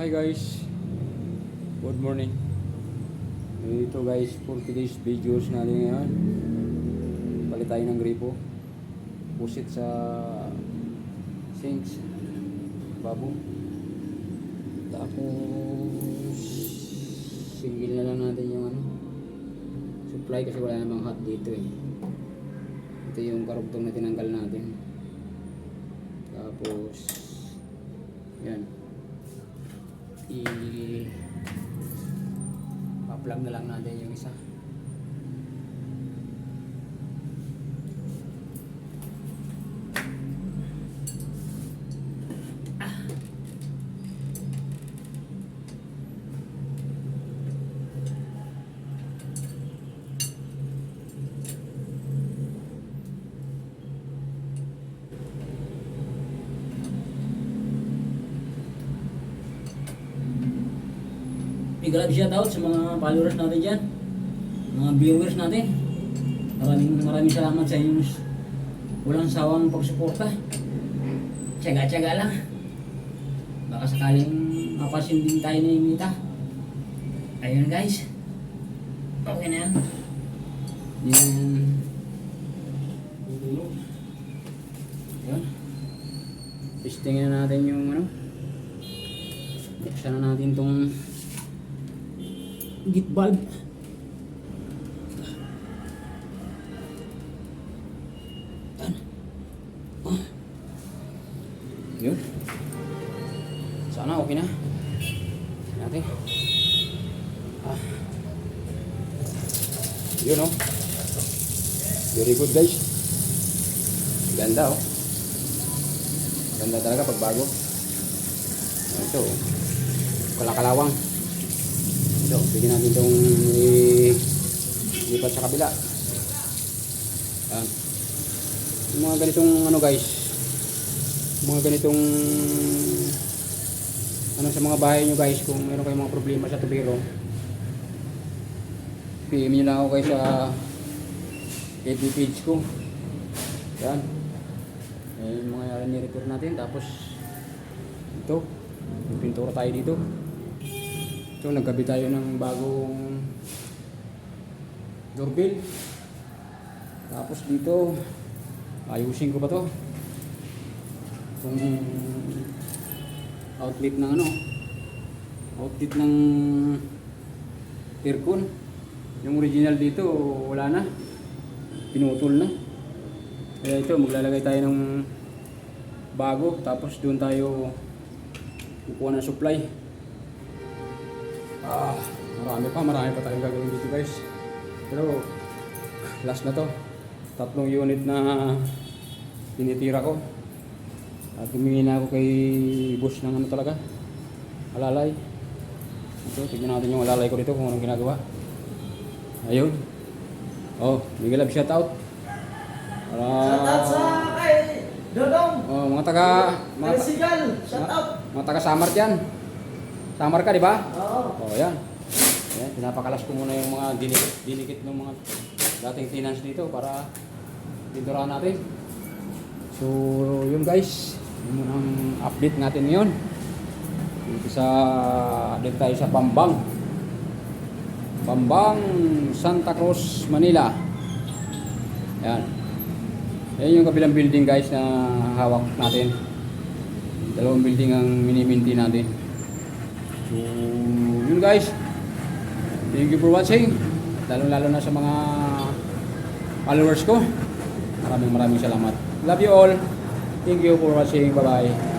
Hi guys, good morning. Ito guys, for today's videos natin ngayon, palit tayo ng gripo, pusit sa sinks, babo. Tapos single na lang natin yung supply kasi wala namang hot dito eh. Ito yung karugtong na tinanggal natin. Tapos yan, i-plug na lang natin yung isa. Big love shoutout sa mga followers natin dyan, mga viewers natin. Maraming salamat sa inyong walang sawang pagsuporta. Tiyaga-tiyaga lang. Baka sakaling mapasin din tayo na imita. Ayun guys. Okay na yan. Yan. Yan. Testingin na natin yung buksan na natin tong Git bulb. Yun. Sana okay na. Natin. Yun oh. Very good guys. Ganda oh. Ganda talaga pag bago. Ito oh. Kalakalawang. So, bigyan natin itong lipat sa kabila. Yan. Yung mga ganitong guys, mga ganitong sa mga bahay nyo guys, kung meron kayong mga problema sa tubero, PM nyo lang ako guys sa FB page ko. Yan. Yung mga ni-repair natin. Tapos ito, yung pintura tayo dito. So, nagkabit tayo ng bagong doorbell. Tapos dito, ayusin ko pa to. Itong outlet ng outlet ng aircon. Yung original dito, wala na. Pinutol na. Kaya ito, maglalagay tayo ng bago. Tapos doon tayo kukuha ng supply. Marami pa tayong gagawin dito guys. Pero last na to. 3 unit na tinitira ko. At humingi na ako kay boss ng talaga, alalay. Ito, tignan natin yung alalay ko dito kung anong ginagawa. Ayun. Oh, big love shoutout. Shoutout sa kay Dodong. Oh, mga taga Sigal, shoutout. mga taga Samar dyan. Samar ka, di ba? Oo. Oh, yan. Yan, pinapakalas ko muna yung mga dinikit ng mga dating tenants dito para tinturahan natin. So, yun guys. Yun muna ang update natin ngayon. Dito tayo sa Bambang, Santa Cruz, Manila. Yan. Yan yung kabilang building guys na hawak natin. 2 building ang mini-minti natin. So, yun guys. Thank you for watching. Lalo na sa mga followers ko. Maraming salamat. Love you all. Thank you for watching. Bye-bye.